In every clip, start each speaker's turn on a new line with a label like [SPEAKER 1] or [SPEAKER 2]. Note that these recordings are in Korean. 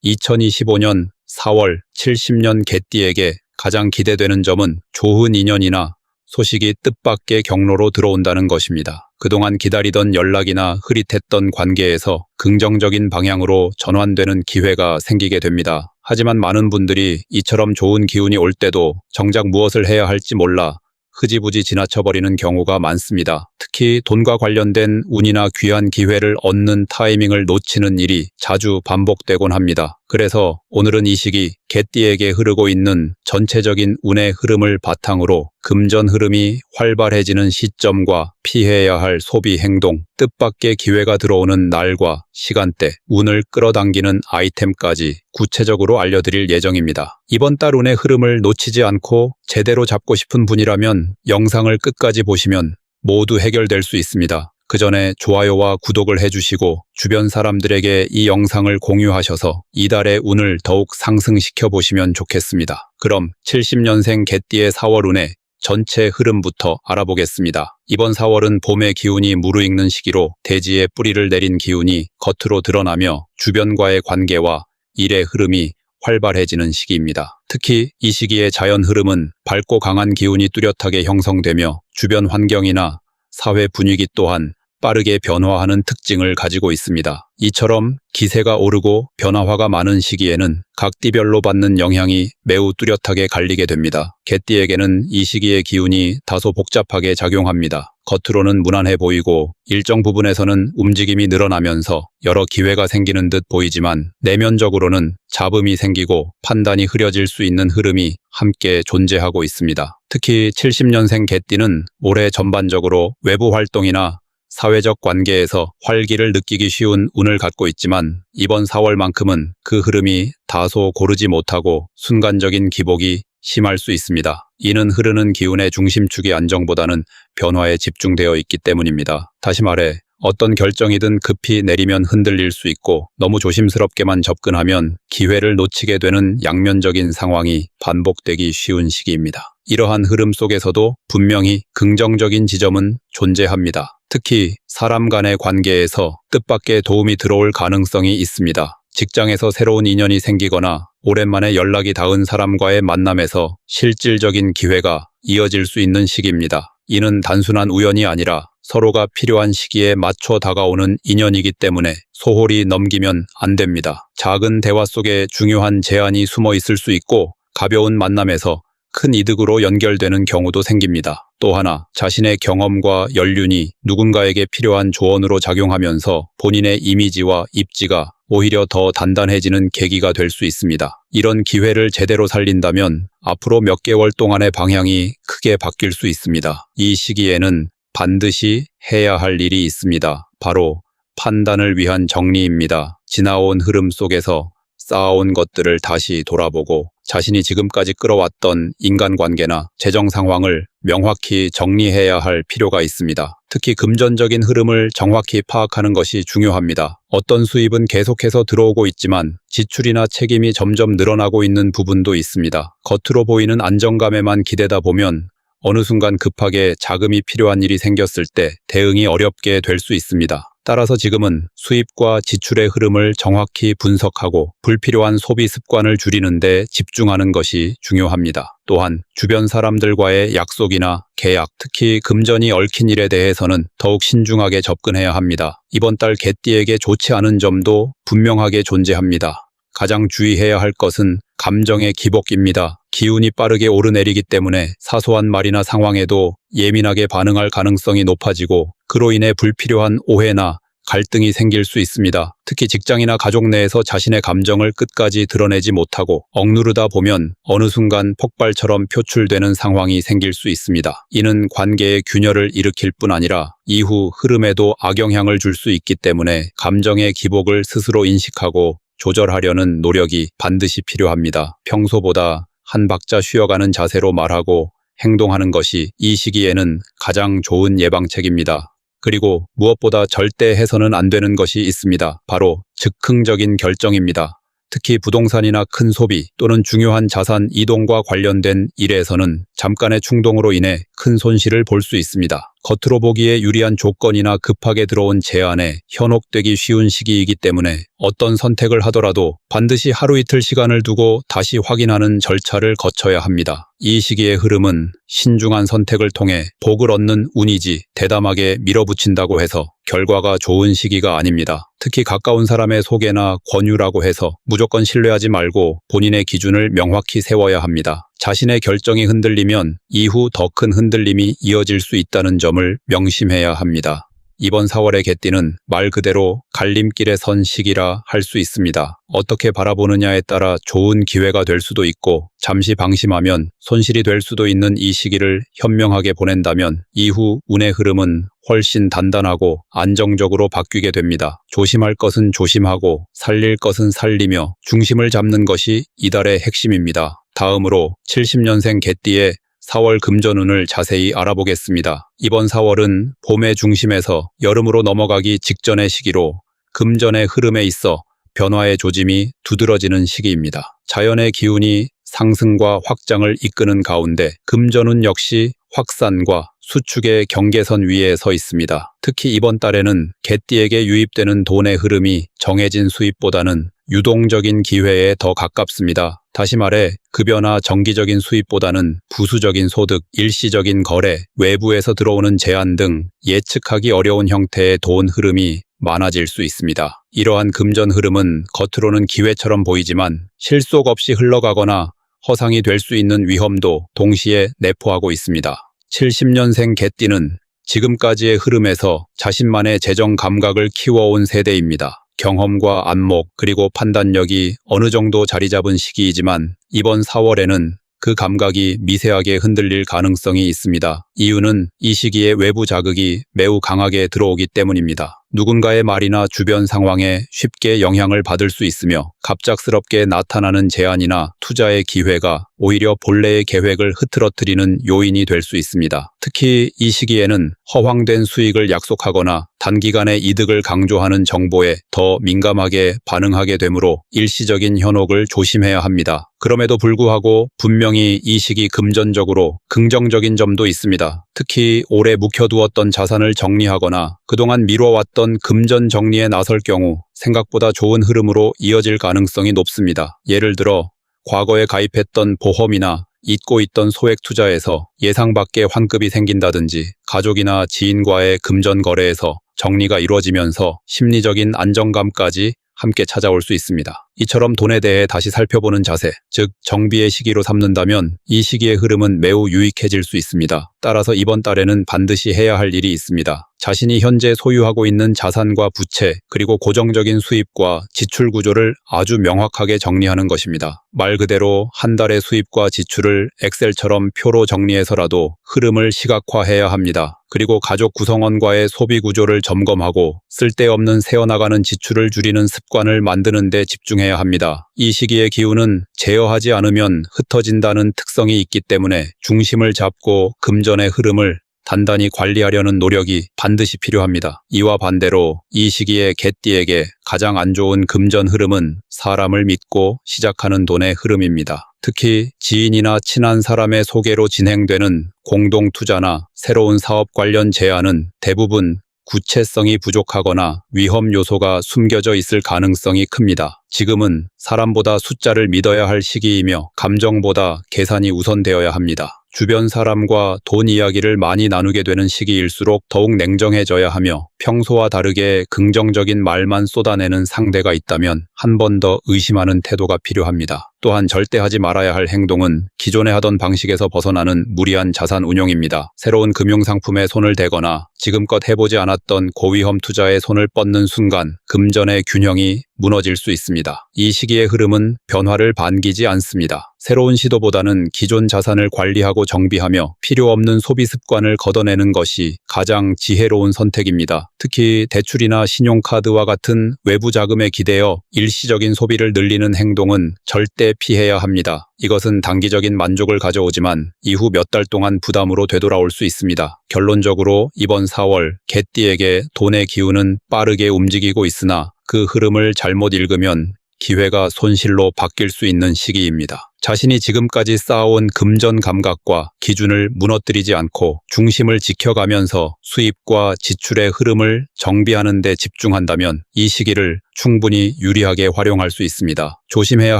[SPEAKER 1] 2025년 4월 70년 개띠에게 가장 기대되는 점은 좋은 인연이나 소식이 뜻밖의 경로로 들어온다는 것입니다. 그동안 기다리던 연락이나 흐릿했던 관계에서 긍정적인 방향으로 전환되는 기회가 생기게 됩니다. 하지만 많은 분들이 이처럼 좋은 기운이 올 때도 정작 무엇을 해야 할지 몰라 흐지부지 지나쳐버리는 경우가 많습니다. 특히 돈과 관련된 운이나 귀한 기회를 얻는 타이밍을 놓치는 일이 자주 반복되곤 합니다. 그래서 오늘은 이 시기 개띠에게 흐르고 있는 전체적인 운의 흐름을 바탕으로 금전 흐름이 활발해지는 시점과 피해야 할 소비 행동, 뜻밖의 기회가 들어오는 날과 시간대, 운을 끌어당기는 아이템까지 구체적으로 알려드릴 예정입니다. 이번 달 운의 흐름을 놓치지 않고 제대로 잡고 싶은 분이라면 영상을 끝까지 보시면 모두 해결될 수 있습니다. 그 전에 좋아요와 구독을 해주시고 주변 사람들에게 이 영상을 공유하셔서 이달의 운을 더욱 상승시켜 보시면 좋겠습니다. 그럼 70년생 개띠의 4월 운의 전체 흐름부터 알아보겠습니다. 이번 4월은 봄의 기운이 무르익는 시기로 대지에 뿌리를 내린 기운이 겉으로 드러나며 주변과의 관계와 일의 흐름이 활발해지는 시기입니다. 특히 이 시기의 자연 흐름은 밝고 강한 기운이 뚜렷하게 형성되며 주변 환경이나 사회 분위기 또한 빠르게 변화하는 특징을 가지고 있습니다. 이처럼 기세가 오르고 변화화가 많은 시기에는 각 띠별로 받는 영향이 매우 뚜렷하게 갈리게 됩니다. 개띠에게는 이 시기의 기운이 다소 복잡하게 작용합니다. 겉으로는 무난해 보이고 일정 부분에서는 움직임이 늘어나면서 여러 기회가 생기는 듯 보이지만 내면적으로는 잡음이 생기고 판단이 흐려질 수 있는 흐름이 함께 존재하고 있습니다. 특히 70년생 개띠는 올해 전반적으로 외부 활동이나 사회적 관계에서 활기를 느끼기 쉬운 운을 갖고 있지만 이번 4월만큼은 그 흐름이 다소 고르지 못하고 순간적인 기복이 심할 수 있습니다. 이는 흐르는 기운의 중심축이 안정보다는 변화에 집중되어 있기 때문입니다. 다시 말해 어떤 결정이든 급히 내리면 흔들릴 수 있고 너무 조심스럽게만 접근하면 기회를 놓치게 되는 양면적인 상황이 반복되기 쉬운 시기입니다. 이러한 흐름 속에서도 분명히 긍정적인 지점은 존재합니다. 특히 사람 간의 관계에서 뜻밖의 도움이 들어올 가능성이 있습니다. 직장에서 새로운 인연이 생기거나 오랜만에 연락이 닿은 사람과의 만남에서 실질적인 기회가 이어질 수 있는 시기입니다. 이는 단순한 우연이 아니라 서로가 필요한 시기에 맞춰 다가오는 인연이기 때문에 소홀히 넘기면 안 됩니다. 작은 대화 속에 중요한 제안이 숨어 있을 수 있고 가벼운 만남에서 큰 이득으로 연결되는 경우도 생깁니다. 또 하나, 자신의 경험과 연륜이 누군가에게 필요한 조언으로 작용하면서 본인의 이미지와 입지가 오히려 더 단단해지는 계기가 될 수 있습니다. 이런 기회를 제대로 살린다면 앞으로 몇 개월 동안의 방향이 크게 바뀔 수 있습니다. 이 시기에는 반드시 해야 할 일이 있습니다. 바로 판단을 위한 정리입니다. 지나온 흐름 속에서 쌓아온 것들을 다시 돌아보고 자신이 지금까지 끌어왔던 인간관계나 재정 상황을 명확히 정리해야 할 필요가 있습니다. 특히 금전적인 흐름을 정확히 파악하는 것이 중요합니다. 어떤 수입은 계속해서 들어오고 있지만 지출이나 책임이 점점 늘어나고 있는 부분도 있습니다. 겉으로 보이는 안정감에만 기대다 보면 어느 순간 급하게 자금이 필요한 일이 생겼을 때 대응이 어렵게 될 수 있습니다. 따라서 지금은 수입과 지출의 흐름을 정확히 분석하고 불필요한 소비 습관을 줄이는 데 집중하는 것이 중요합니다. 또한 주변 사람들과의 약속이나 계약, 특히 금전이 얽힌 일에 대해서는 더욱 신중하게 접근해야 합니다. 이번 달 개띠에게 좋지 않은 점도 분명하게 존재합니다. 가장 주의해야 할 것은 감정의 기복입니다. 기운이 빠르게 오르내리기 때문에 사소한 말이나 상황에도 예민하게 반응할 가능성이 높아지고 그로 인해 불필요한 오해나 갈등이 생길 수 있습니다. 특히 직장이나 가족 내에서 자신의 감정을 끝까지 드러내지 못하고 억누르다 보면 어느 순간 폭발처럼 표출되는 상황이 생길 수 있습니다. 이는 관계의 균열을 일으킬 뿐 아니라 이후 흐름에도 악영향을 줄 수 있기 때문에 감정의 기복을 스스로 인식하고 조절하려는 노력이 반드시 필요합니다. 평소보다 한 박자 쉬어가는 자세로 말하고 행동하는 것이 이 시기에는 가장 좋은 예방책입니다. 그리고 무엇보다 절대 해서는 안 되는 것이 있습니다. 바로 즉흥적인 결정입니다. 특히 부동산이나 큰 소비 또는 중요한 자산 이동과 관련된 일에서는 잠깐의 충동으로 인해 큰 손실을 볼 수 있습니다. 겉으로 보기에 유리한 조건이나 급하게 들어온 제안에 현혹되기 쉬운 시기이기 때문에 어떤 선택을 하더라도 반드시 하루 이틀 시간을 두고 다시 확인하는 절차를 거쳐야 합니다. 이 시기의 흐름은 신중한 선택을 통해 복을 얻는 운이지 대담하게 밀어붙인다고 해서 결과가 좋은 시기가 아닙니다. 특히 가까운 사람의 소개나 권유라고 해서 무조건 신뢰하지 말고 본인의 기준을 명확히 세워야 합니다. 자신의 결정이 흔들리면 이후 더 큰 흔들림이 이어질 수 있다는 점을 명심해야 합니다. 이번 4월의 개띠는 말 그대로 갈림길에 선 시기라 할 수 있습니다. 어떻게 바라보느냐에 따라 좋은 기회가 될 수도 있고 잠시 방심하면 손실이 될 수도 있는 이 시기를 현명하게 보낸다면 이후 운의 흐름은 훨씬 단단하고 안정적으로 바뀌게 됩니다. 조심할 것은 조심하고 살릴 것은 살리며 중심을 잡는 것이 이달의 핵심입니다. 다음으로 70년생 개띠의 4월 금전운을 자세히 알아보겠습니다. 이번 4월은 봄의 중심에서 여름으로 넘어가기 직전의 시기로 금전의 흐름에 있어 변화의 조짐이 두드러지는 시기입니다. 자연의 기운이 상승과 확장을 이끄는 가운데 금전운 역시 확산과 수축의 경계선 위에 서 있습니다. 특히 이번 달에는 개띠에게 유입되는 돈의 흐름이 정해진 수입보다는 유동적인 기회에 더 가깝습니다. 다시 말해 급여나 정기적인 수입보다는 부수적인 소득, 일시적인 거래, 외부에서 들어오는 제안 등 예측하기 어려운 형태의 돈 흐름이 많아질 수 있습니다. 이러한 금전 흐름은 겉으로는 기회처럼 보이지만 실속 없이 흘러가거나 허상이 될 수 있는 위험도 동시에 내포하고 있습니다. 70년생 개띠는 지금까지의 흐름에서 자신만의 재정 감각을 키워온 세대입니다. 경험과 안목 그리고 판단력이 어느 정도 자리 잡은 시기이지만 이번 4월에는 그 감각이 미세하게 흔들릴 가능성이 있습니다. 이유는 이 시기에 외부 자극이 매우 강하게 들어오기 때문입니다. 누군가의 말이나 주변 상황에 쉽게 영향을 받을 수 있으며 갑작스럽게 나타나는 제안이나 투자의 기회가 오히려 본래의 계획을 흐트러뜨리는 요인이 될 수 있습니다. 특히 이 시기에는 허황된 수익을 약속하거나 단기간의 이득을 강조하는 정보에 더 민감하게 반응하게 되므로 일시적인 현혹을 조심해야 합니다. 그럼에도 불구하고 분명히 이 시기 금전적으로 긍정적인 점도 있습니다. 특히 오래 묵혀두었던 자산을 정리하거나 그동안 미뤄왔던 금전 정리에 나설 경우 생각보다 좋은 흐름으로 이어질 가능성이 높습니다. 예를 들어 과거에 가입했던 보험이나 잊고 있던 소액 투자에서 예상 밖의 환급이 생긴다든지 가족이나 지인과의 금전 거래에서 정리가 이루어지면서 심리적인 안정감까지 함께 찾아올 수 있습니다. 이처럼 돈에 대해 다시 살펴보는 자세, 즉 정비의 시기로 삼는다면 이 시기의 흐름은 매우 유익해질 수 있습니다. 따라서 이번 달에는 반드시 해야 할 일이 있습니다. 자신이 현재 소유하고 있는 자산과 부채, 그리고 고정적인 수입과 지출 구조를 아주 명확하게 정리하는 것입니다. 말 그대로 한 달의 수입과 지출을 엑셀처럼 표로 정리해서라도 흐름을 시각화해야 합니다. 그리고 가족 구성원과의 소비 구조를 점검하고 쓸데없는 새어나가는 지출을 줄이는 습관을 만드는 데 집중해야 합니다. 이 시기의 기운은 제어하지 않으면 흩어진다는 특성이 있기 때문에 중심을 잡고 금전의 흐름을 단단히 관리하려는 노력이 반드시 필요합니다. 이와 반대로 이 시기에 개띠에게 가장 안 좋은 금전 흐름은 사람을 믿고 시작하는 돈의 흐름입니다. 특히 지인이나 친한 사람의 소개로 진행되는 공동 투자나 새로운 사업 관련 제안은 대부분 구체성이 부족하거나 위험 요소가 숨겨져 있을 가능성이 큽니다. 지금은 사람보다 숫자를 믿어야 할 시기이며 감정보다 계산이 우선되어야 합니다. 주변 사람과 돈 이야기를 많이 나누게 되는 시기일수록 더욱 냉정해져야 하며 평소와 다르게 긍정적인 말만 쏟아내는 상대가 있다면 한 번 더 의심하는 태도가 필요합니다. 또한 절대 하지 말아야 할 행동은 기존에 하던 방식에서 벗어나는 무리한 자산 운용입니다. 새로운 금융상품에 손을 대거나 지금껏 해보지 않았던 고위험 투자에 손을 뻗는 순간 금전의 균형이 무너질 수 있습니다. 이 시기의 흐름은 변화를 반기지 않습니다. 새로운 시도보다는 기존 자산을 관리하고 정비하며 필요 없는 소비 습관을 걷어내는 것이 가장 지혜로운 선택입니다. 특히 대출이나 신용카드와 같은 외부 자금에 기대어 일시적인 소비를 늘리는 행동은 절대 피해야 합니다. 이것은 단기적인 만족을 가져오지만 이후 몇 달 동안 부담으로 되돌아올 수 있습니다. 결론적으로 이번 4월 개띠에게 돈의 기운은 빠르게 움직이고 있으나 그 흐름을 잘못 읽으면 기회가 손실로 바뀔 수 있는 시기입니다. 자신이 지금까지 쌓아온 금전 감각과 기준을 무너뜨리지 않고 중심을 지켜가면서 수입과 지출의 흐름을 정비하는 데 집중한다면 이 시기를 충분히 유리하게 활용할 수 있습니다. 조심해야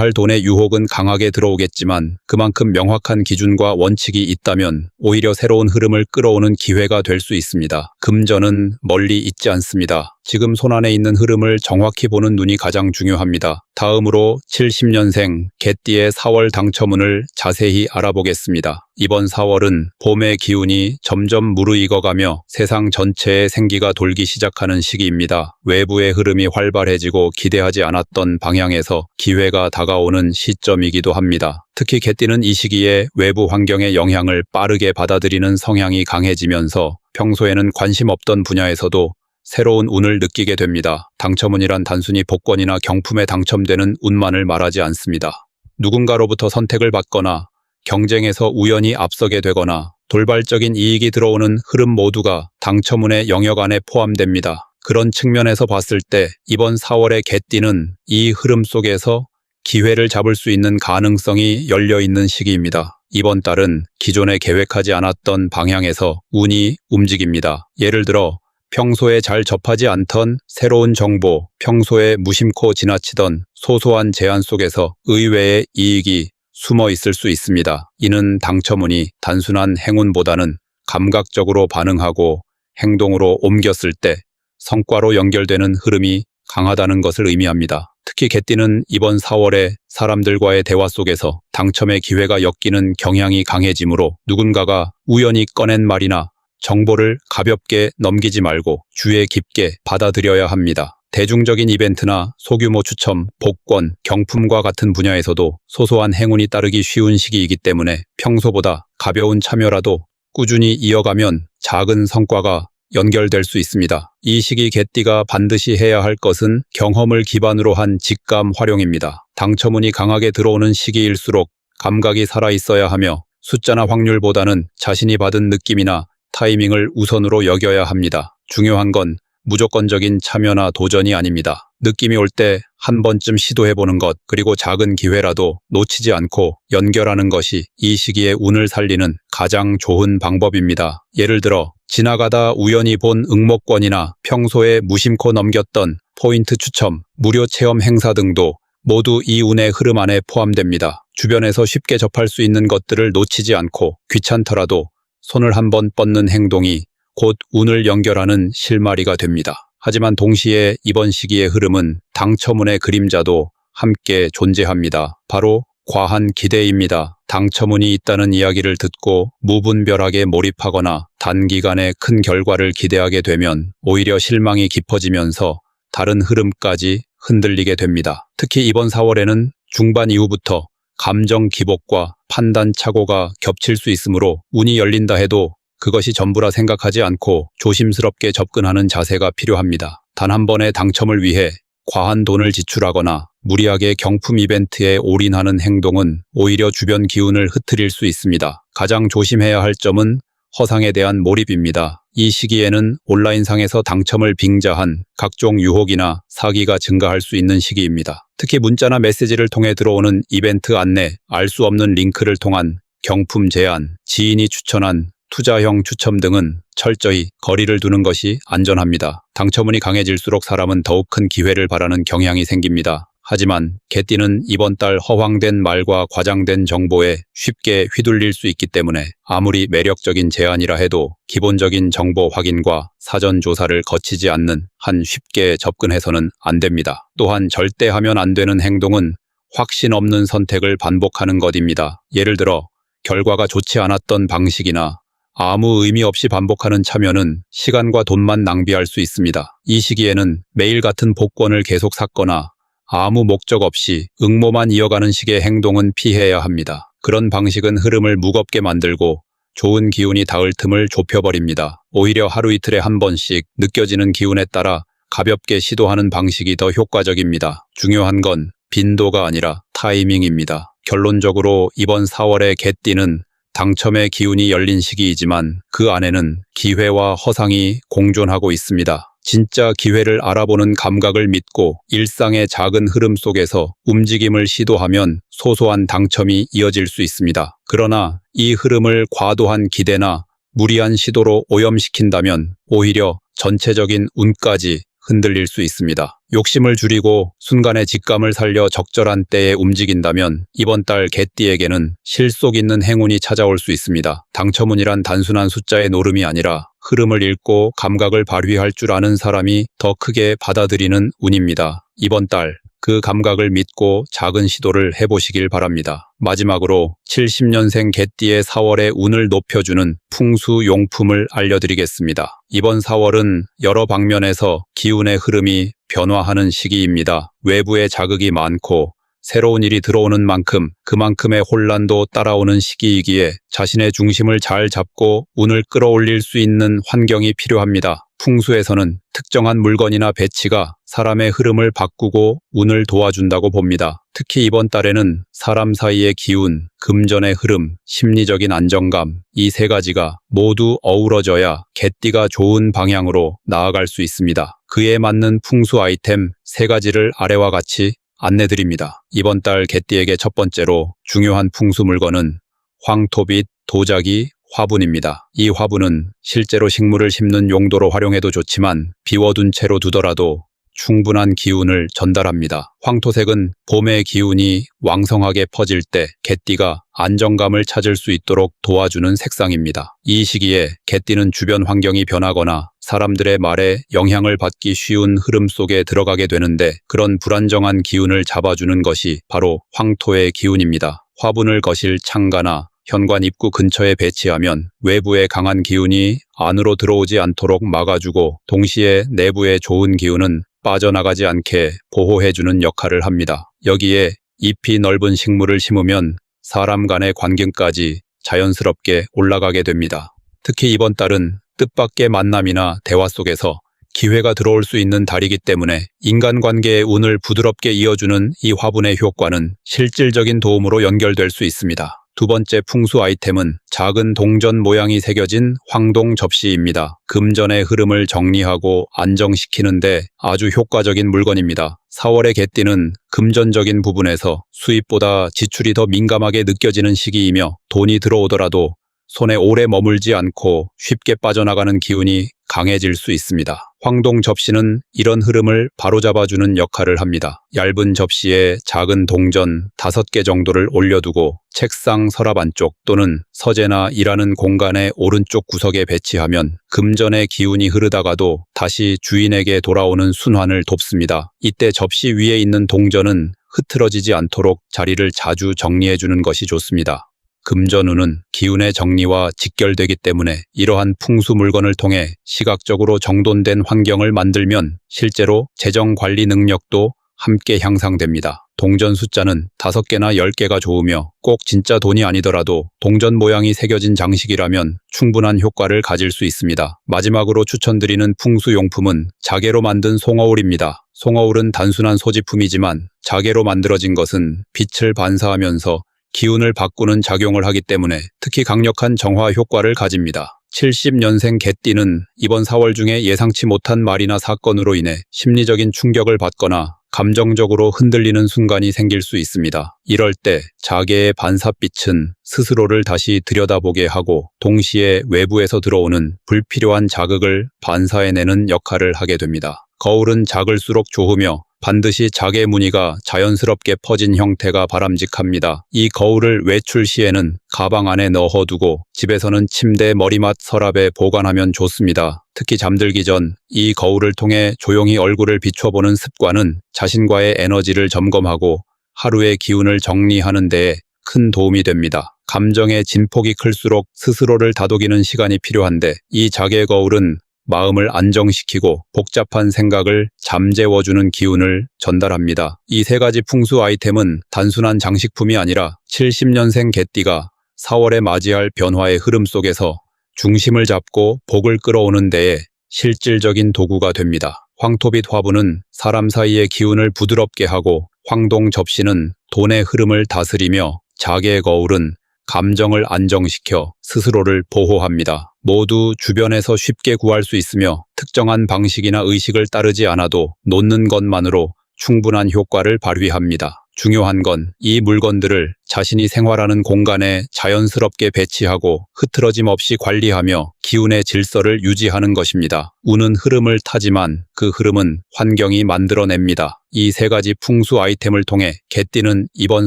[SPEAKER 1] 할 돈의 유혹은 강하게 들어오겠지만 그만큼 명확한 기준과 원칙이 있다면 오히려 새로운 흐름을 끌어오는 기회가 될 수 있습니다. 금전은 멀리 있지 않습니다. 지금 손안에 있는 흐름을 정확히 보는 눈이 가장 중요합니다. 다음으로 70년생 개띠의 4월 당첨운을 자세히 알아보겠습니다. 이번 4월은 봄의 기운이 점점 무르익어가며 세상 전체에 생기가 돌기 시작하는 시기입니다. 외부의 흐름이 활발해지고 기대하지 않았던 방향에서 기회가 다가오는 시점이기도 합니다. 특히 개띠는 이 시기에 외부 환경의 영향을 빠르게 받아들이는 성향이 강해지면서 평소에는 관심 없던 분야에서도 새로운 운을 느끼게 됩니다. 당첨운이란 단순히 복권이나 경품에 당첨되는 운만을 말하지 않습니다. 누군가로부터 선택을 받거나 경쟁에서 우연히 앞서게 되거나 돌발적인 이익이 들어오는 흐름 모두가 당첨운의 영역 안에 포함됩니다. 그런 측면에서 봤을 때 이번 4월의 개띠는 이 흐름 속에서 기회를 잡을 수 있는 가능성이 열려있는 시기입니다. 이번 달은 기존에 계획하지 않았던 방향에서 운이 움직입니다. 예를 들어 평소에 잘 접하지 않던 새로운 정보, 평소에 무심코 지나치던 소소한 제안 속에서 의외의 이익이 숨어 있을 수 있습니다. 이는 당첨운이 단순한 행운보다는 감각적으로 반응하고 행동으로 옮겼을 때 성과로 연결되는 흐름이 강하다는 것을 의미합니다. 특히 개띠는 이번 4월에 사람들과의 대화 속에서 당첨의 기회가 엮이는 경향이 강해지므로 누군가가 우연히 꺼낸 말이나 정보를 가볍게 넘기지 말고 주의 깊게 받아들여야 합니다. 대중적인 이벤트나 소규모 추첨, 복권, 경품과 같은 분야에서도 소소한 행운이 따르기 쉬운 시기이기 때문에 평소보다 가벼운 참여라도 꾸준히 이어가면 작은 성과가 연결될 수 있습니다. 이 시기 개띠가 반드시 해야 할 것은 경험을 기반으로 한 직감 활용입니다. 당첨운이 강하게 들어오는 시기일수록 감각이 살아있어야 하며 숫자나 확률보다는 자신이 받은 느낌이나 타이밍을 우선으로 여겨야 합니다. 중요한 건 무조건적인 참여나 도전이 아닙니다. 느낌이 올 때 한 번쯤 시도해보는 것, 그리고 작은 기회라도 놓치지 않고 연결하는 것이 이 시기에 운을 살리는 가장 좋은 방법입니다. 예를 들어 지나가다 우연히 본 응모권이나 평소에 무심코 넘겼던 포인트 추첨, 무료 체험 행사 등도 모두 이 운의 흐름 안에 포함됩니다. 주변에서 쉽게 접할 수 있는 것들을 놓치지 않고 귀찮더라도 손을 한번 뻗는 행동이 곧 운을 연결하는 실마리가 됩니다. 하지만 동시에 이번 시기의 흐름은 당첨운의 그림자도 함께 존재합니다. 바로 과한 기대입니다. 당첨운이 있다는 이야기를 듣고 무분별하게 몰입하거나 단기간에 큰 결과를 기대하게 되면 오히려 실망이 깊어지면서 다른 흐름까지 흔들리게 됩니다. 특히 이번 4월에는 중반 이후부터 감정 기복과 판단 착오가 겹칠 수 있으므로 운이 열린다 해도 그것이 전부라 생각하지 않고 조심스럽게 접근하는 자세가 필요합니다. 단 한 번의 당첨을 위해 과한 돈을 지출하거나 무리하게 경품 이벤트에 올인하는 행동은 오히려 주변 기운을 흐트릴 수 있습니다. 가장 조심해야 할 점은 허상에 대한 몰입입니다. 이 시기에는 온라인상에서 당첨을 빙자한 각종 유혹이나 사기가 증가할 수 있는 시기입니다. 특히 문자나 메시지를 통해 들어오는 이벤트 안내, 알 수 없는 링크를 통한 경품 제안, 지인이 추천한 투자형 추첨 등은 철저히 거리를 두는 것이 안전합니다. 당첨운이 강해질수록 사람은 더욱 큰 기회를 바라는 경향이 생깁니다. 하지만 개띠는 이번 달 허황된 말과 과장된 정보에 쉽게 휘둘릴 수 있기 때문에 아무리 매력적인 제안이라 해도 기본적인 정보 확인과 사전 조사를 거치지 않는 한 쉽게 접근해서는 안 됩니다. 또한 절대 하면 안 되는 행동은 확신 없는 선택을 반복하는 것입니다. 예를 들어 결과가 좋지 않았던 방식이나 아무 의미 없이 반복하는 참여는 시간과 돈만 낭비할 수 있습니다. 이 시기에는 매일 같은 복권을 계속 샀거나 아무 목적 없이 응모만 이어가는 식의 행동은 피해야 합니다. 그런 방식은 흐름을 무겁게 만들고 좋은 기운이 닿을 틈을 좁혀버립니다. 오히려 하루 이틀에 한 번씩 느껴지는 기운에 따라 가볍게 시도하는 방식이 더 효과적입니다. 중요한 건 빈도가 아니라 타이밍입니다. 결론적으로 이번 4월의 개띠는 당첨의 기운이 열린 시기이지만 그 안에는 기회와 허상이 공존하고 있습니다. 진짜 기회를 알아보는 감각을 믿고 일상의 작은 흐름 속에서 움직임을 시도하면 소소한 당첨이 이어질 수 있습니다. 그러나 이 흐름을 과도한 기대나 무리한 시도로 오염시킨다면 오히려 전체적인 운까지 흔들릴 수 있습니다. 욕심을 줄이고 순간의 직감을 살려 적절한 때에 움직인다면 이번 달 개띠에게는 실속 있는 행운이 찾아올 수 있습니다. 당첨운이란 단순한 숫자의 노름이 아니라 흐름을 읽고 감각을 발휘할 줄 아는 사람이 더 크게 받아들이는 운입니다. 이번 달 그 감각을 믿고 작은 시도를 해보시길 바랍니다. 마지막으로 70년생 개띠의 4월의 운을 높여주는 풍수 용품을 알려드리겠습니다. 이번 4월은 여러 방면에서 기운의 흐름이 변화하는 시기입니다. 외부의 자극이 많고 새로운 일이 들어오는 만큼 그만큼의 혼란도 따라오는 시기이기에 자신의 중심을 잘 잡고 운을 끌어올릴 수 있는 환경이 필요합니다. 풍수에서는 특정한 물건이나 배치가 사람의 흐름을 바꾸고 운을 도와준다고 봅니다. 특히 이번 달에는 사람 사이의 기운, 금전의 흐름, 심리적인 안정감, 이 세 가지가 모두 어우러져야 개띠가 좋은 방향으로 나아갈 수 있습니다. 그에 맞는 풍수 아이템 3가지를 아래와 같이 안내드립니다. 이번 달 개띠에게 첫 번째로 중요한 풍수 물건은 황토빛 도자기 화분입니다. 이 화분은 실제로 식물을 심는 용도로 활용해도 좋지만 비워둔 채로 두더라도 충분한 기운을 전달합니다. 황토색은 봄의 기운이 왕성하게 퍼질 때 개띠가 안정감을 찾을 수 있도록 도와주는 색상입니다. 이 시기에 개띠는 주변 환경이 변하거나 사람들의 말에 영향을 받기 쉬운 흐름 속에 들어가게 되는데 그런 불안정한 기운을 잡아주는 것이 바로 황토의 기운입니다. 화분을 거실 창가나 현관 입구 근처에 배치하면 외부의 강한 기운이 안으로 들어오지 않도록 막아주고 동시에 내부의 좋은 기운은 빠져나가지 않게 보호해주는 역할을 합니다. 여기에 잎이 넓은 식물을 심으면 사람 간의 관계까지 자연스럽게 올라가게 됩니다. 특히 이번 달은 뜻밖의 만남이나 대화 속에서 기회가 들어올 수 있는 달이기 때문에 인간관계의 운을 부드럽게 이어주는 이 화분의 효과는 실질적인 도움으로 연결될 수 있습니다. 두 번째 풍수 아이템은 작은 동전 모양이 새겨진 황동 접시입니다. 금전의 흐름을 정리하고 안정시키는데 아주 효과적인 물건입니다. 4월의 개띠는 금전적인 부분에서 수입보다 지출이 더 민감하게 느껴지는 시기이며 돈이 들어오더라도 손에 오래 머물지 않고 쉽게 빠져나가는 기운이 강해질 수 있습니다. 황동 접시는 이런 흐름을 바로잡아주는 역할을 합니다. 얇은 접시에 작은 동전 5개 정도를 올려두고 책상 서랍 안쪽 또는 서재나 일하는 공간의 오른쪽 구석에 배치하면 금전의 기운이 흐르다가도 다시 주인에게 돌아오는 순환을 돕습니다. 이때 접시 위에 있는 동전은 흐트러지지 않도록 자리를 자주 정리해주는 것이 좋습니다. 금전운은 기운의 정리와 직결되기 때문에 이러한 풍수 물건을 통해 시각적으로 정돈된 환경을 만들면 실제로 재정 관리 능력도 함께 향상됩니다. 동전 숫자는 5개나 10개가 좋으며 꼭 진짜 돈이 아니더라도 동전 모양이 새겨진 장식이라면 충분한 효과를 가질 수 있습니다. 마지막으로 추천드리는 풍수용품은 자개로 만든 송어울입니다. 송어울은 단순한 소지품이지만 자개로 만들어진 것은 빛을 반사하면서 기운을 바꾸는 작용을 하기 때문에 특히 강력한 정화 효과를 가집니다. 70년생 개띠는 이번 4월 중에 예상치 못한 말이나 사건으로 인해 심리적인 충격을 받거나 감정적으로 흔들리는 순간이 생길 수 있습니다. 이럴 때 자개의 반사빛은 스스로를 다시 들여다보게 하고 동시에 외부에서 들어오는 불필요한 자극을 반사해내는 역할을 하게 됩니다. 거울은 작을수록 좋으며 반드시 자개 무늬가 자연스럽게 퍼진 형태가 바람직합니다. 이 거울을 외출 시에는 가방 안에 넣어두고 집에서는 침대 머리맡 서랍에 보관하면 좋습니다. 특히 잠들기 전 이 거울을 통해 조용히 얼굴을 비춰보는 습관은 자신과의 에너지를 점검하고 하루의 기운을 정리하는 데에 큰 도움이 됩니다. 감정의 진폭이 클수록 스스로를 다독이는 시간이 필요한데 이 자개 거울은 마음을 안정시키고 복잡한 생각을 잠재워주는 기운을 전달합니다. 이 3가지 풍수 아이템은 단순한 장식품이 아니라 70년생 개띠가 4월에 맞이할 변화의 흐름 속에서 중심을 잡고 복을 끌어오는 데에 실질적인 도구가 됩니다. 황토빛 화분은 사람 사이의 기운을 부드럽게 하고 황동 접시는 돈의 흐름을 다스리며 자개 거울은 감정을 안정시켜 스스로를 보호합니다. 모두 주변에서 쉽게 구할 수 있으며 특정한 방식이나 의식을 따르지 않아도 놓는 것만으로 충분한 효과를 발휘합니다. 중요한 건 이 물건들을 자신이 생활하는 공간에 자연스럽게 배치하고 흐트러짐 없이 관리하며 기운의 질서를 유지하는 것입니다. 운은 흐름을 타지만 그 흐름은 환경이 만들어냅니다. 이 세 가지 풍수 아이템을 통해 개띠는 이번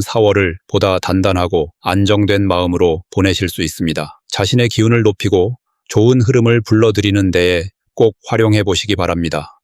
[SPEAKER 1] 4월을 보다 단단하고 안정된 마음으로 보내실 수 있습니다. 자신의 기운을 높이고 좋은 흐름을 불러들이는 데에 꼭 활용해 보시기 바랍니다.